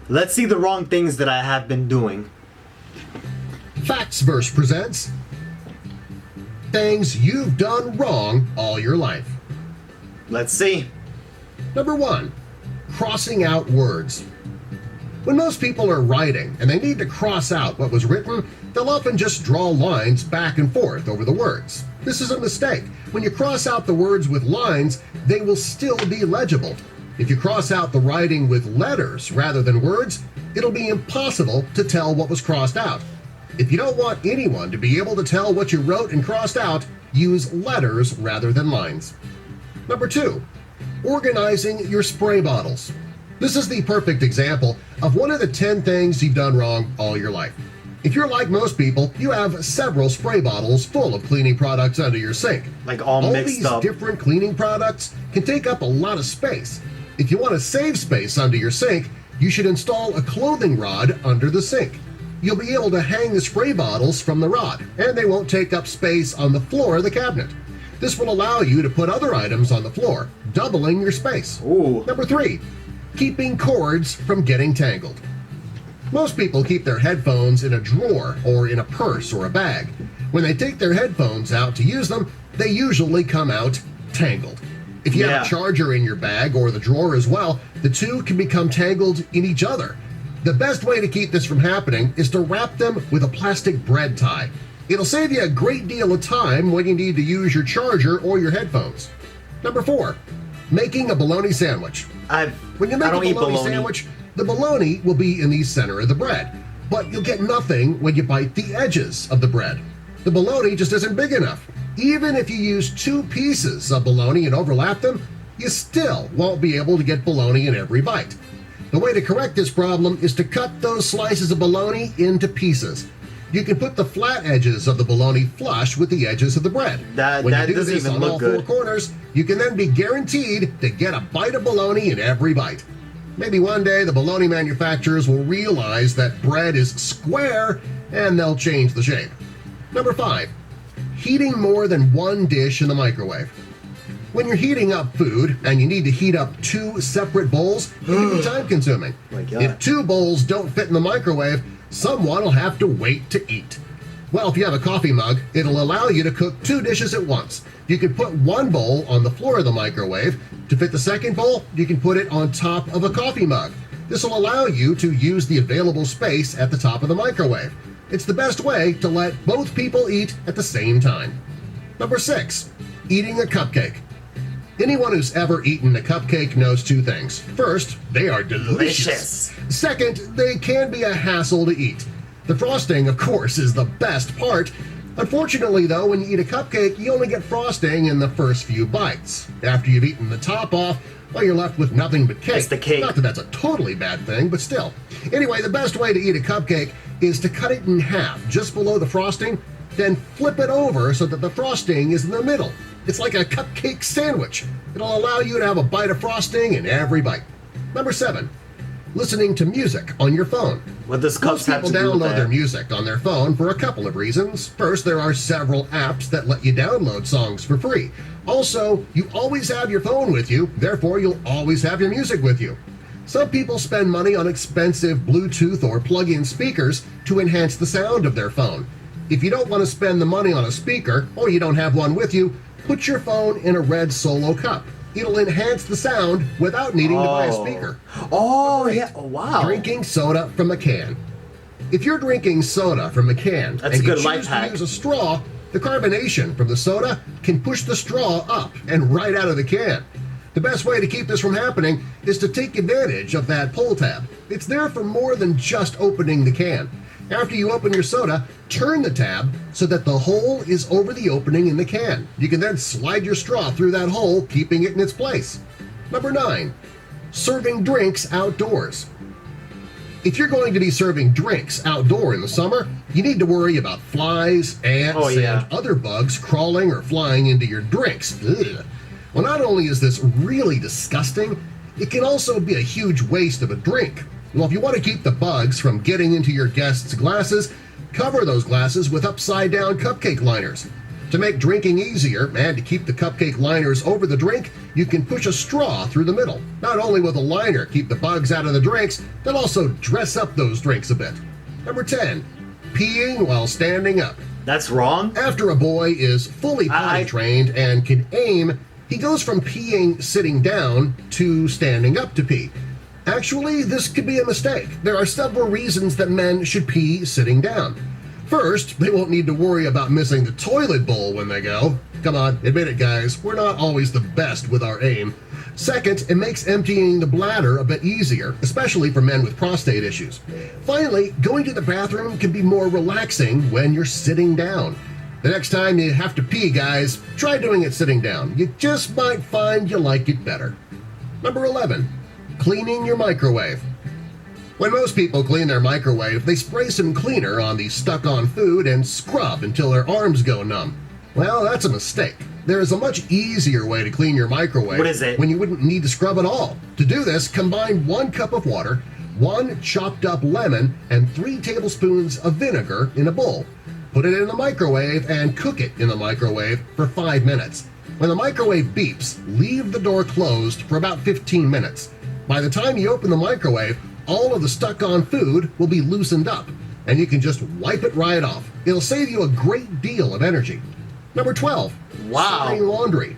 Let's see the wrong things that I have been doing. Factsverse presents things you've done wrong all your life. Let's see. Number 1, crossing out words. When most people are writing and they need to cross out what was written, they'll often just draw lines back and forth over the words. This is a mistake. When you cross out the words with lines, they will still be legible. If you cross out the writing with letters rather than words, it'll be impossible to tell what was crossed out. If you don't want anyone to be able to tell what you wrote and crossed out, use letters rather than lines. Number 2, organizing your spray bottles. This is the perfect example of one of the 10 things you've done wrong all your life. If you're like most people, you have several spray bottles full of cleaning products under your sink. Like all mixed up. All these different cleaning products can take up a lot of space. If you want to save space under your sink, you should install a clothing rod under the sink. You'll be able to hang the spray bottles from the rod, and they won't take up space on the floor of the cabinet. This will allow you to put other items on the floor, doubling your space. Ooh. Number 3, keeping cords from getting tangled. Most people keep their headphones in a drawer or in a purse or a bag. When they take their headphones out to use them, they usually come out tangled. If you have a charger in your bag or the drawer as well, the two can become tangled in each other. The best way to keep this from happening is to wrap them with a plastic bread tie. It'll save you a great deal of time when you need to use your charger or your headphones. Number 4, making a bologna sandwich. When you make a bologna sandwich, the bologna will be in the center of the bread, but you'll get nothing when you bite the edges of the bread. The bologna just isn't big enough. Even if you use 2 pieces of bologna and overlap them, you still won't be able to get bologna in every bite. The way to correct this problem is to cut those slices of bologna into pieces. You can put the flat edges of the bologna flush with the edges of the bread. That when you do doesn't this even on look all good. 4 corners, you can then be guaranteed to get a bite of bologna in every bite. Maybe one day the bologna manufacturers will realize that bread is square and they'll change the shape. Number 5, heating more than 1 dish in the microwave. When you're heating up food and you need to heat up 2 separate bowls, it can be time-consuming. If 2 bowls don't fit in the microwave, someone will have to wait to eat. Well, if you have a coffee mug, it'll allow you to cook 2 dishes at once. You can put 1 bowl on the floor of the microwave. To fit the second bowl, you can put it on top of a coffee mug. This will allow you to use the available space at the top of the microwave. It's the best way to let both people eat at the same time. Number 6, eating a cupcake. Anyone who's ever eaten a cupcake knows 2 things. First, they are delicious. Second, they can be a hassle to eat. The frosting, of course, is the best part. Unfortunately, though, when you eat a cupcake, you only get frosting in the first few bites. After you've eaten the top off, well, you're left with nothing but cake. It's the cake. Not that that's a totally bad thing, but still. Anyway, the best way to eat a cupcake is to cut it in half just below the frosting, then flip it over so that the frosting is in the middle. It's like a cupcake sandwich. It'll allow you to have a bite of frosting in every bite. Number 7, listening to music on your phone. What does cups have to do with Most people download that? their music on their phone for a couple of reasons. First, there are several apps that let you download songs for free. Also, you always have your phone with you, therefore you'll always have your music with you. Some people spend money on expensive Bluetooth or plug-in speakers to enhance the sound of their phone. If you don't want to spend the money on a speaker, or you don't have one with you, put your phone in a red Solo cup. It'll enhance the sound without needing to buy a speaker. Oh, yeah. Oh, wow. Drinking soda from a can. If you're drinking soda from a can That's and a you good life choose hack. to use a straw, the carbonation from the soda can push the straw up and right out of the can. The best way to keep this from happening is to take advantage of that pull tab. It's there for more than just opening the can. After you open your soda, turn the tab so that the hole is over the opening in the can. You can then slide your straw through that hole, keeping it in its place. Number 9, serving drinks outdoors. If you're going to be serving drinks outdoor in the summer, you need to worry about flies, ants, and other bugs crawling or flying into your drinks. Ugh. Well, not only is this really disgusting, it can also be a huge waste of a drink. Well, if you want to keep the bugs from getting into your guests' glasses, cover those glasses with upside-down cupcake liners. To make drinking easier and to keep the cupcake liners over the drink, you can push a straw through the middle. Not only will the liner keep the bugs out of the drinks, they'll also dress up those drinks a bit. Number 10, peeing while standing up. That's wrong. After a boy is fully potty trained and can aim, he goes from peeing sitting down to standing up to pee. Actually, this could be a mistake. There are several reasons that men should pee sitting down. First, they won't need to worry about missing the toilet bowl when they go. Come on, admit it, guys, we're not always the best with our aim. Second, it makes emptying the bladder a bit easier, especially for men with prostate issues. Finally, going to the bathroom can be more relaxing when you're sitting down. The next time you have to pee, guys, try doing it sitting down. You just might find you like it better. Number 11, cleaning your microwave. When most people clean their microwave, they spray some cleaner on the stuck-on food and scrub until their arms go numb. Well, that's a mistake. There is a much easier way to clean your microwave. What is it? When you wouldn't need to scrub at all. To do this, combine 1 cup of water, 1 chopped up lemon, and 3 tablespoons of vinegar in a bowl. Put it in the microwave and cook it in the microwave for 5 minutes. When the microwave beeps, leave the door closed for about 15 minutes. By the time you open the microwave, all of the stuck-on food will be loosened up, and you can just wipe it right off. It'll save you a great deal of energy. Number 12, sorting laundry.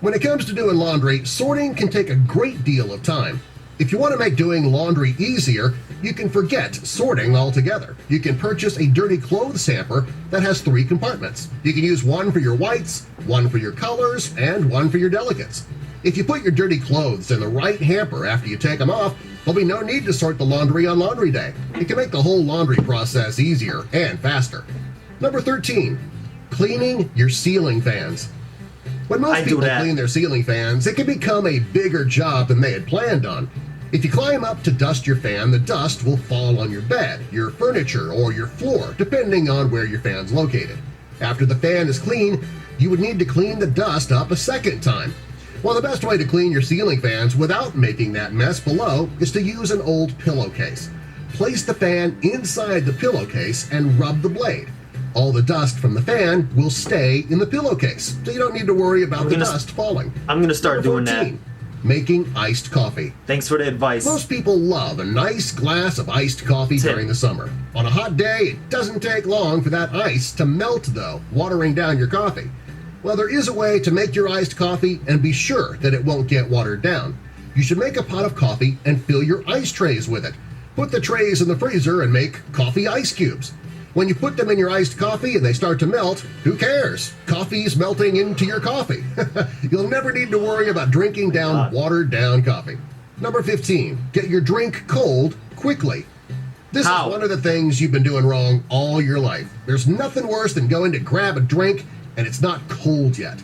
When it comes to doing laundry, sorting can take a great deal of time. If you want to make doing laundry easier, you can forget sorting altogether. You can purchase a dirty clothes hamper that has 3 compartments. You can use one for your whites, one for your colors, and one for your delicates. If you put your dirty clothes in the right hamper after you take them off, there'll be no need to sort the laundry on laundry day. It can make the whole laundry process easier and faster. Number 13, cleaning your ceiling fans. When most people clean their ceiling fans, it can become a bigger job than they had planned on. If you climb up to dust your fan, the dust will fall on your bed, your furniture, or your floor, depending on where your fan's located. After the fan is clean, you would need to clean the dust up a second time. Well, the best way to clean your ceiling fans without making that mess below is to use an old pillowcase. Place the fan inside the pillowcase and rub the blade. All the dust from the fan will stay in the pillowcase, so you don't need to worry about the dust falling. I'm going to start doing that. Making iced coffee. Thanks for the advice. Most people love a nice glass of iced coffee during the summer. On a hot day, it doesn't take long for that ice to melt, though, watering down your coffee. Well, there is a way to make your iced coffee and be sure that it won't get watered down. You should make a pot of coffee and fill your ice trays with it. Put the trays in the freezer and make coffee ice cubes. When you put them in your iced coffee and they start to melt, who cares? Coffee's melting into your coffee. You'll never need to worry about drinking down watered down coffee. Number 15, get your drink cold quickly. This is one of the things you've been doing wrong all your life. There's nothing worse than going to grab a drink and it's not cold yet.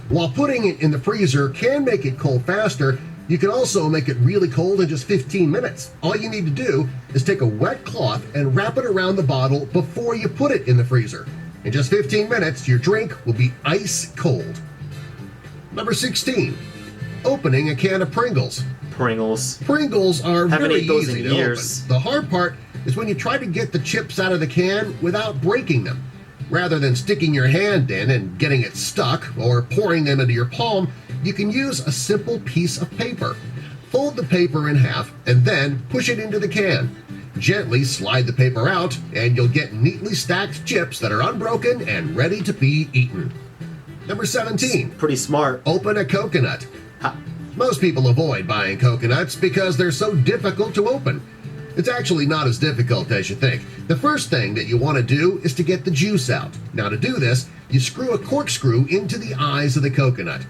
While putting it in the freezer can make it cold faster, you can also make it really cold in just 15 minutes. All you need to do is take a wet cloth and wrap it around the bottle before you put it in the freezer. In just 15 minutes, your drink will be ice cold. Number 16, opening a can of Pringles. Pringles are very easy to open. The hard part is when you try to get the chips out of the can without breaking them. Rather than sticking your hand in and getting it stuck or pouring them into your palm, you can use a simple piece of paper. Fold the paper in half and then push it into the can. Gently slide the paper out and you'll get neatly stacked chips that are unbroken and ready to be eaten. Number 17. Pretty smart. Open a coconut. Most people avoid buying coconuts because they're so difficult to open. It's actually not as difficult as you think. The first thing that you want to do is to get the juice out. Now to do this, you screw a corkscrew into the eyes of the coconut.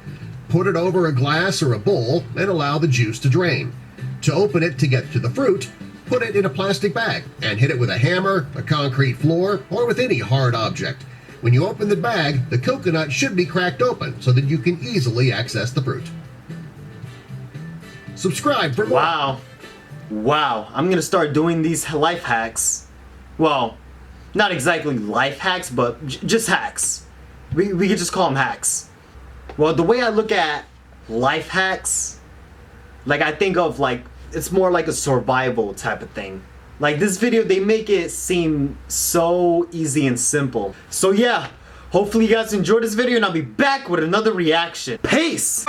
Put it over a glass or a bowl and allow the juice to drain. To open it to get to the fruit, put it in a plastic bag and hit it with a hammer, a concrete floor, or with any hard object. When you open the bag, the coconut should be cracked open so that you can easily access the fruit. Subscribe for more. Wow, I'm gonna start doing these life hacks. Well, not exactly life hacks, but just hacks. We could just call them hacks. Well, the way I look at life hacks, like I think of like, it's more like a survival type of thing. Like this video, they make it seem so easy and simple. So yeah, Hopefully you guys enjoyed this video, and I'll be back with another reaction. Peace!